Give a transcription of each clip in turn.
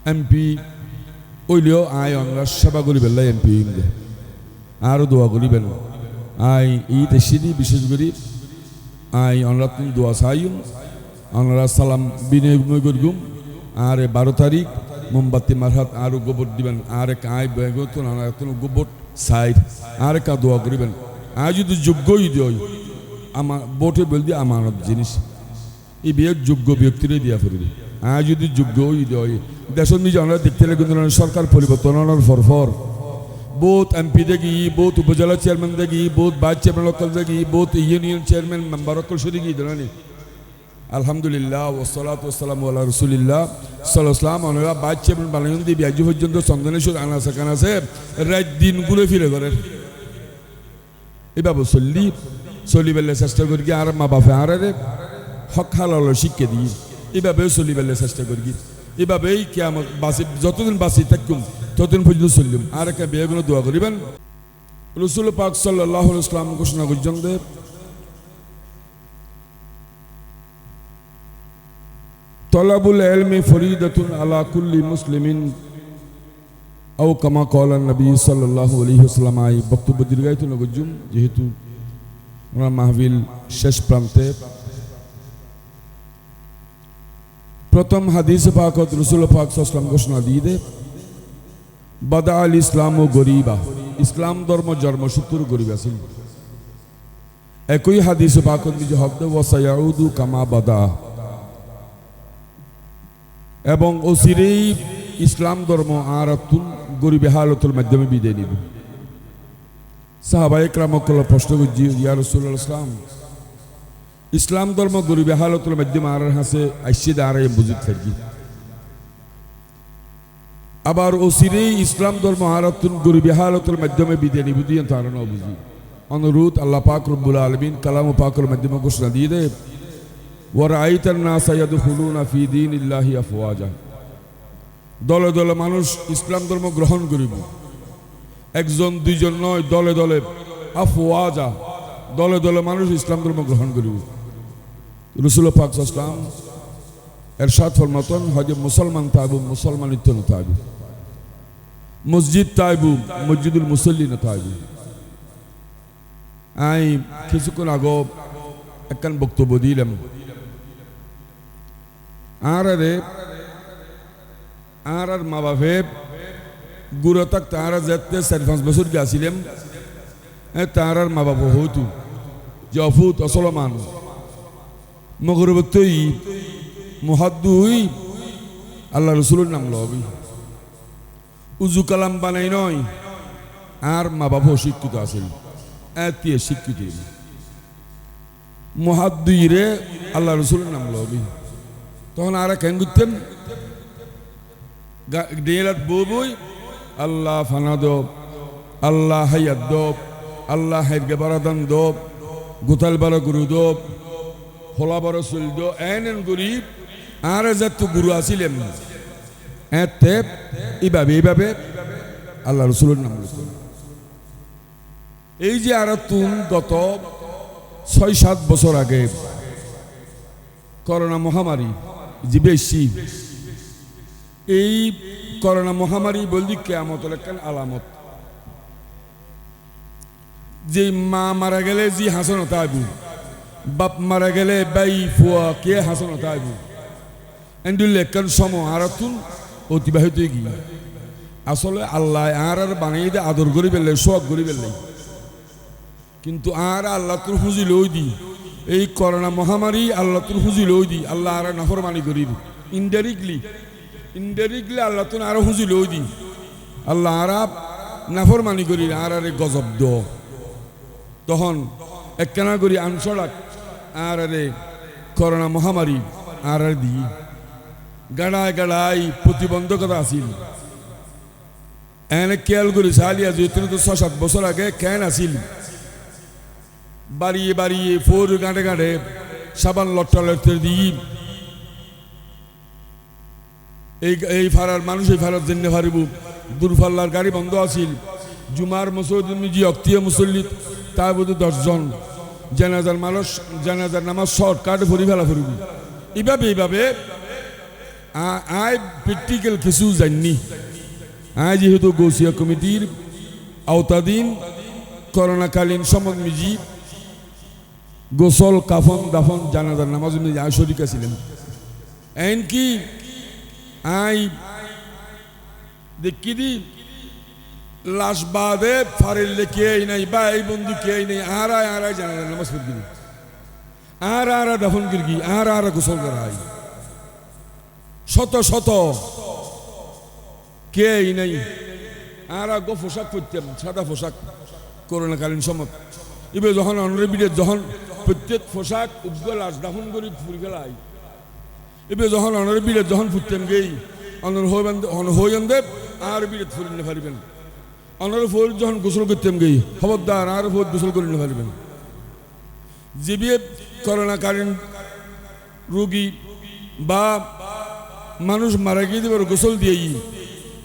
MP ওইলেও আয় আমরা সেবা করি বেলা এমপি আরও দোয়া করিবেন আই এই দেশেরই বিশেষ করি আই আমরা তুমি দোয়া চাইম আমরা সালাম বিনিময় করগুম আর 12 তারিখ মোমবাতি মারহাত আরও গোবর দিবেন আর এক আয় বেগতন গোবর সাইড আর এক দোয়া করিবেন আয় যদি যোগ্যই দিই আমার বোটে বল দিয়ে আমানত জিনিস এই বিয়ে যোগ্য ব্যক্তিরে দিয়া ফেলবে আয় যদি যোগ্যই দিই দেশের নিজে আমরা দেখতে কিন্তু সরকার পরিবর্তন হওয়ার ফরফর বহুত এমপি দেখি বহুত উপজেলা চেয়ারম্যান দেখি বহুত ভাইস চেয়ারম্যান লোকাল দেখি বহুত ইউনিয়ন চেয়ারম্যান মেম্বার অকল সরি গিয়ে দিলানি আলহামদুলিল্লাহ ওসলাত ওসালাম আল্লাহ রসুলিল্লাহ সাল্লাম আমরা ভাইস চেয়ারম্যান বানাইন দিবি আজ পর্যন্ত চন্দনেশ্বর আনাসে কানাসে রাত দিন ঘুরে ফিরে করেন এভাবে চলি বেলে চেষ্টা করি আর মা বাপে আর হক হালাল শিক্ষা দিই এভাবেও চলি বেলে চেষ্টা করি এভাবেই কে আমার বাঁচি যতদিন বাঁচি থাকুম ততদিন পর্যন্ত চললাম আর একটা বিয়েগুলো দোয়া করিবেন রসুল পাক সাল্লাল্লাহু আলাইহি ওয়াসাল্লাম ঘোষণা করছেন যে তলাবুল ইলমি ফরিদাতুন আলা কুল্লি মুসলিমিন আও কামা ক্বালা নবী সাল্লাল্লাহু আলাইহি ওয়াসাল্লাম। আই বক্তব্য দীর্ঘায়িত না করছুম যেহেতু আমরা মাহফিল শেষ প্রান্তে। প্রথম হাদিস পাকত রসুল পাক সাল্লাল্লাহু আলাইহি ওয়াসাল্লাম ঘোষণা দিয়ে দে বাদা আল ইসলাম ও গরিবা ইসলাম ধর্ম জন্মসূত্র গরিব আছিল। একই হাদিস পাকত নিজে হকদে ওয়াসায়াউদু কামা বাদা এবং অচিরেই ইসলাম ধর্ম আর গরিবে হালতের মাধ্যমে বিদায় নিব। সাহাবায়ে কেরামকে প্রশ্ন করছি ইয়া রাসূলুল্লাহ ইসলাম ইসলাম ধর্ম গরিবে হালতের মাধ্যমে আর হাসে আইসে দাঁড়ায় বুঝি থাকি আবার অচিরেই ইসলাম ধর্ম আরাতুন গরিবে হালতের মাধ্যমে বিদায় নিব দিয়ে তার না বুঝি। অনুরোধ আল্লাহ পাক রব্বুল আলামিন কালাম পাকের মাধ্যমে ঘোষণা দিয়ে দেয় ওয়ারাআইতান নাসা ইয়াদখুলুনা ফি দীনিল্লাহি আফওয়াজা দলে দলে মানুষ ইসলাম ধর্ম গ্রহণ করিব একজন দুইজন নয় দলে দলে আফওয়াজা দলে দলে মানুষ ইসলাম ধর্ম গ্রহণ করিব। রাসূল পাক সাল্লাল্লাহু আলাইহি ওয়াসাল্লাম এরশাদ ফরমাতেন হযে মুসলমান তাইবু মুসলমানিত্ব না তাইবু মসজিদ তাইবু মসজিদুল মুসল্লিন তাইবু। আই কিছুক্ষণ আগে একখান বক্তব্য দিলাম আর মা বাপে গুরু তাক তারা যেতে 4-5 বছর গেছিলাম তার মা বাপ হইতু যে অফুত অসলমান মগরবতই মুহাদ্দুই আল্লাহ রসুলের নাম লবি উজু কালাম বানাই নয় আর মা বাপ শিক্ষিত আছিল এতে শিক্ষিত মুহাদ্দুই রে আল্লাহ রসুলের নাম লবি তখন আর কেন করতেন ডেরাত বই আল্লাহ ফানা দব আল্লাহ হাইয়াত দব আল্লাহ হাইরকে বারাদান দব গোতাল বারা গুরু দব হোলা বারা চল দ এন গরিব আর যত গুরু আছিলেন এতে এইভাবে আল্লাহ রসুলের নাম লইতেন। এই যে আর তুম গত 6-7 বছর আগে করোনা মহামারী যে বেশি এই করোনা মহামারী বললি কিয়ামতের একটা আলামত যে মা মারা গেলে যে হাসনত আইবু বাপ মারা গেলে বাই ফুয়া কে হাসনত আইবু এন্ডুল একখান সময় আর তুন অতিবাহিত গিয়ে আসলে আল্লাহ আর বানিয়ে দে আদর করি পেলে শখ করি পেলে কিন্তু আর আল্লাহ তোর হুঁজি লই দি এই করোনা মহামারী আল্লাহ তোর হুঁজি লই দি আল্লাহ আর নাফরমানি করিব ইনডাইরেক্টলি আল্লাহ তোর আরো হুঁজি লই দি আল্লাহ আর নাফরমানি করি আর আরে গজব দ তখন একখানা করি আনসড়াক আর আরে করোনা মহামারী আর দি গাড়ায় গাড়াই প্রতিবন্ধকতা আছিল এনে খেয়াল করি চালিয়া যেহেতু তো 6-7 বছর আগে কেন আছিল বাড়িয়ে বাড়িয়ে ফোর গাঁটে গাঁটে সাবান লট্টা লট্টে দিই এই ফারার মানুষ এই ফারার জন্য ফারিব দূরফাল্লার গাড়ি বন্ধ আছিল জুমার মসজিদ অক্তীয় মুসল্লি তার বোধ 10 জন জানাজার মানুষ জানাজার নামাজ শর্টকাট ভরি ফেলা ফুরবি এইভাবে আয় প্র্যাকটিক্যাল কিছু জানি আয় যেহেতু গৌসিয়া কমিটির আওতাধীন করোনাকালীন সময় মিজি গোসল কাফন দাফন জানাজার নামাজ আয় শরিকা ছিলেন এমনকি আই দেখি দি লাশ বাদে ফারেলে কে নাই বা এই বন্ধু কে নাই আরায় জানাজার নামাজ পড়ি আর দাফন করি আর গোসল করাই শত শত কে নাই আর গো পোশাক পরতাম সাদা পোশাক করোনাকালীন সময় এবার যখন অনরেবিডের যখন প্রত্যেক পোশাক উজ্জ্বল আস দাফন করি ফুরি ফেলাই এবার যখন অনরেবিডের যখন ফুটতেন গেই হইন দেব আর বিরেত ফুরি না পারিবেন অনর ফোর যখন গোসল করতেন গেই খবরদার আর ফোর গোসল করে না পারিবেন যে বিয়ে করোনাকালীন রোগী বা মানুষ মারা গিয়ে দেবার গোসল দিয়েই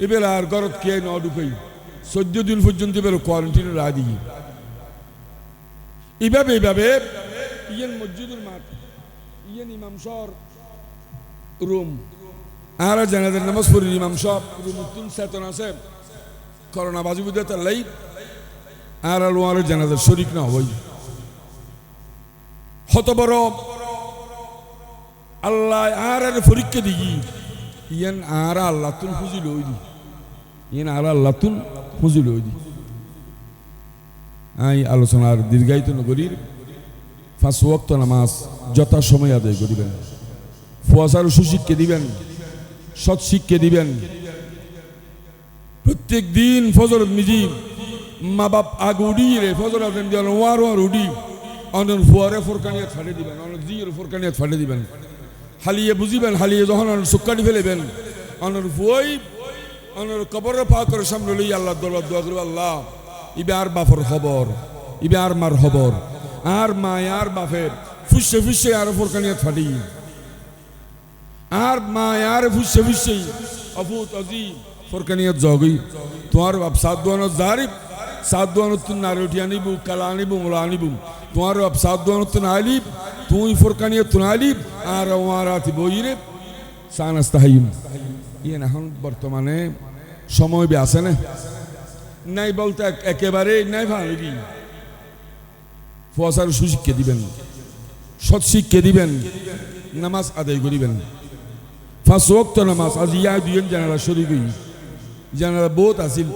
এবার আর গরত কে ন ঢুকাই 14 দিন পর্যন্ত এবার কোয়ারেন্টিনে রায় দিই এইভাবে ইয়ান মসজিদের মাঠ ইয়ান ইমাম শহর রুম আর জানাজার নামাজ পড়ি ইমাম সব রুমুত্তুন চেতন আছে করোনা বাজিবুদে তার লাই আর আলোয়ার জানাজার শরিক না হই হত বড় আল্লাহ আর পরীক্ষা দিই ইয়ান আর আল্লাহ তুন খুঁজিল ওই দি ইয়ান আর আল্লাহ তুন খুঁজিল ওই দি আই আলোচনার দীর্ঘায়িত নগরীর 5 ওয়াক্ত নামাজ যথা সময় আদায় করিবেন ফুয়াশার সুশিক্ষা দিবেন সৎ শিক্ষা দিবেন প্রত্যেক দিন ফজর মিজি মা বাপ আগ উড়িয়ে ফজর আছেন দিবেন ওয়ার উড়ি অনন ফুয়ারে ফোরকানিয়াত ফাটে দিবেন অনন জিয়ের ফোরকানিয়াত ফাটে দিবেন হালিয়ে বুঝিবেন হালিয়ে যখন অনন সুক্কানি ফেলেবেন অনর ফুয়াই অনর কবরের পা করে সামনে লই আল্লাহ দরবার দোয়া করবে আল্লাহ ইবে আর বাপর খবর ইবে আর মার খবর আর মা আর বাপের ফুসে আর ফোরকানিয়াত ফাটি আর মা আর ফুসে অভূত অজি ফোরকানিয়াত জগই তোমার বাপ সাদওয়ানত জারিব সাদওয়ানত নারে উঠি আনিবু কালা আনিবু মোলা আনিবু তোমার বাপ সাদওয়ানত আলিব তুই ফোরকানিয়াত আলিব আর ওয়ারাতি বইরে সানাস্তাহিম ইয়ে এখন বর্তমানে সময় বে আছে না নাই বলতে একেবারে নাই ভালো কি ফসার সুশিক্ষা দিবেন সৎ শিক্ষা দিবেন নামাজ আদায় করিবেন 5 ওয়াক্ত নামাজ আজ ইয়া দুইজন জানালা শরীক হই জানালা বহুত আসিল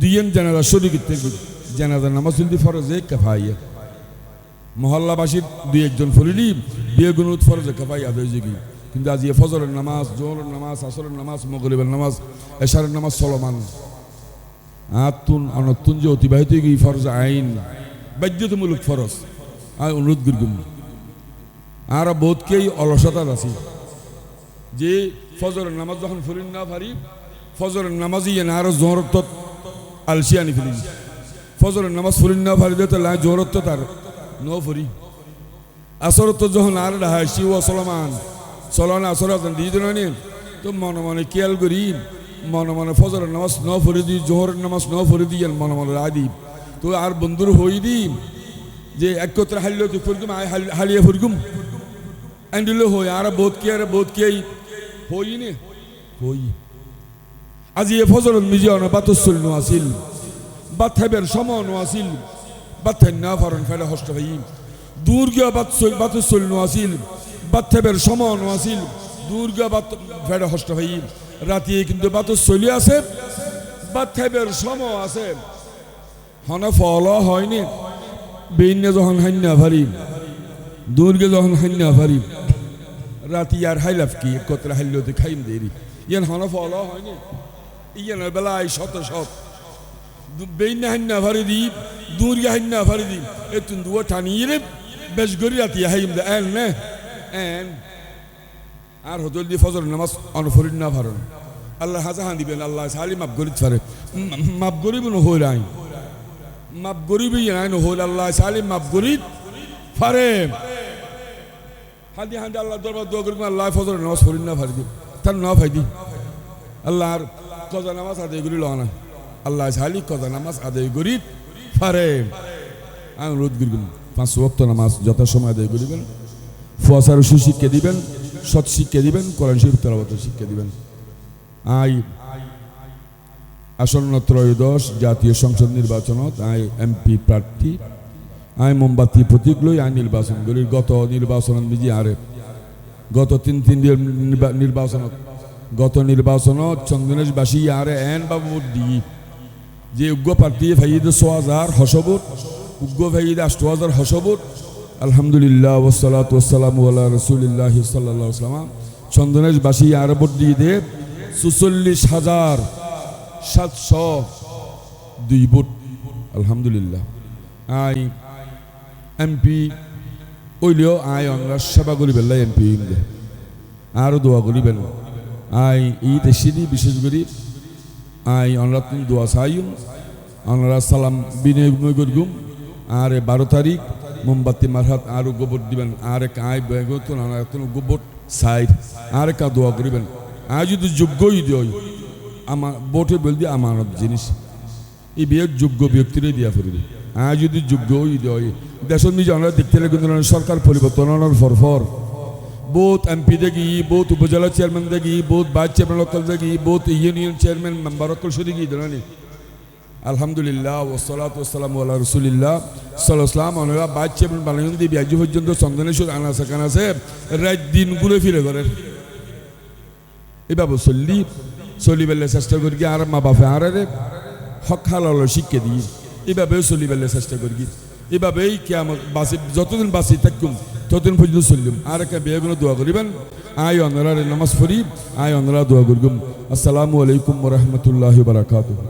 দুইজন জানালা শরীক থেকে জানাজা নামাজ যদি ফরজে কিফায়া মহল্লাবাসীর দুই একজন ফরিলি বিয়ে গুনুত ফরজে কিফায়া আদায় যোগী কিন্তু আজ ইয়ে ফজরের নামাজ জোহরের নামাজ আসরের নামাজ মাগরিবের নামাজ এশারের নামাজ চলমান আতুন অনতুন যে অতিবাহিত গিয়ে ফরজ আইন বাধ্যতামূলক ফরজ আর অনুরোধ করগুম আর বোধকেই অলসতার আছে যে ফজরের নামাজ যখন ফরিন না পারি ফজরের নামাজই আর জোহরত আলসি আনি ফেলি ফজরের নামাজ ফরিন না পারি তো জোহরত তার ন ফরি আসরত যখন আর হাসি ও সলমান চলনা আসর দিয়ে দিন তো মনে মনে খেয়াল করি মনে মনে ফজরের নামাজ ন ফরি দিই জোহরের নামাজ ন ফরি দিই মনে মনে রায় দিই তো আর বন্ধুর হই দিই যে একত্রে হারিয়ে তুই ফুরগুম হারিয়ে ফুরগুম আন্ডিলে হই আর বোধ কে হই নে হই আজি এ ফজর মিজিয়ানো বাতসুল নো আসিল বাথাবের সমান নো আসিল বাথাই না ফারন ফেলে হষ্ট ভাই দূর গিয়া বাতসুল নো আসিল বাথাবের সমান নো আসিল দূর গিয়া ফেলে হষ্ট ভাই রাতে কিন্তু বাতসুলি আছে বাথাবের সম আছে হন ফল হয়নি বেইনে যখন হান্না ভারি দূরগে যখন হান্না ভারি রাতি আর হাইলাফ কি একত্রে হাইলতে খাইম দেরি ইয়ান হন ফল হয়নি ইয়ান বেলায় শত বেইনে হান্না ভারি দি দূরগে হান্না ভারি দি এতুন দুয়া টানিয়ে বেশ গরি রাতি হাইম দে এন নে এন আর হদল দি ফজর নামাজ অনফরিন না ভারন আল্লাহ হাজাহান দিবেন আল্লাহ সালি মাপ গরিত ফারে মাপ গরিব ন হই রাই মাপ গরিবই নাই ন হই আল্লাহ সালি মাপ গরিত ফারে হাদি হাদি আল্লাহ দরবার দোয়া করবেন আল্লাহ ফজর নামাজ ফরিন না ফারি দি তার না ফাইদি আল্লাহর কজা নামাজ আদায় করি লনা আল্লাহ সালি কজা নামাজ আদায় করিত ফারে অনুরোধ করবেন 5 ওয়াক্ত নামাজ যথা সময় আদায় করিবেন ফুয়াশার সুশিক্ষা দিবেন সৎ শিক্ষা দিবেন, কোরআন শরীফ তেলাওয়াতের শিক্ষা দিবেন। আই আসন্ন ত্রয়োদশ জাতীয় সংসদ নির্বাচনত আই এমপি প্রার্থী আই মোমবাতি প্রতীক লই আই নির্বাচন করি। গত নির্বাচনত নিজে আরে গত তিন নির্বাচনত চন্দনেশবাসী আরে এন বাবু দি যে উগ্র প্রার্থী ফাইদ ৬,০০০ হসবুট উগ্র ফাইদ ৮,০০০ হসবুট। আলহামদুলিল্লাহ ওয়াসসালাতু ওয়াসসালামু আলা রাসূলিল্লাহি সাল্লাল্লাহু আলাইহি ওয়াসাল্লাম চন্দনেশবাসী আরে ভোট দিয়ে দে ৪৪,৭০২ ভোট। আলহামদুলিল্লাহ আই এমপি ওইলেও আই আমরা সেবা করি বেলা এমপি আরও দোয়া করিবেন। আই এই দেশেরই বিশেষ করি আই আমরা তুমি দোয়া চাইম, আমরা সালাম বিনিময় করগুম। আর ১২ তারিখ মোমবাতি মারহাত আরও গোবর দিবেন। আর এক আয় বেগতন গোবর সাইড আর কা দোয়া করিবেন। আয় যদি যোগ্যই দিই আমার বোটে বল দিয়ে আমানত জিনিস এই বিয়ে যোগ্য ব্যক্তিরে দিয়া ফেলবে। আয় যদি যোগ্যই দিই দেশের নিজে আমরা দেখতে কিন্তু সরকার পরিবর্তন হওয়ার ফরফর বহুত এমপি দেখি, বহুত উপজেলা চেয়ারম্যান দেখি, বহুত ভাইস চেয়ারম্যান অকল দেখি, বহুত ইউনিয়ন চেয়ারম্যান মেম্বার অকল সরি গিয়ে দিলানি। আলহামদুলিল্লাহ ওয়াসসালাতু ওয়াসসালামু আলা রাসূলিল্লাহ সাল্লাল্লাহু আলাইহি ওয়াসাল্লাম। আমরা ভাইস চেয়ারম্যান বানাইন দিয়ে আজ পর্যন্ত চন্দনেশ্বর আনাসে কানাসে রাত দিন ঘুরে ফিরে করেন। এভাবে চলি বেলে চেষ্টা করি আর মা বাপে আর হক হালাল শিক্ষা দিই। এভাবেও চলি বেলে চেষ্টা করি। এভাবেই কে আমার বাঁচি যতদিন বাঁচি থাকুম ততদিন পর্যন্ত চললাম। আর একটা বিয়েগুলো দোয়া করিবেন। আয় অন্যরা নামাজ পড়ি, আয় অন্যরা দোয়া করগুম। আসসালামু আলাইকুম ওয়া রাহমাতুল্লাহি ওয়া বারাকাতুহু।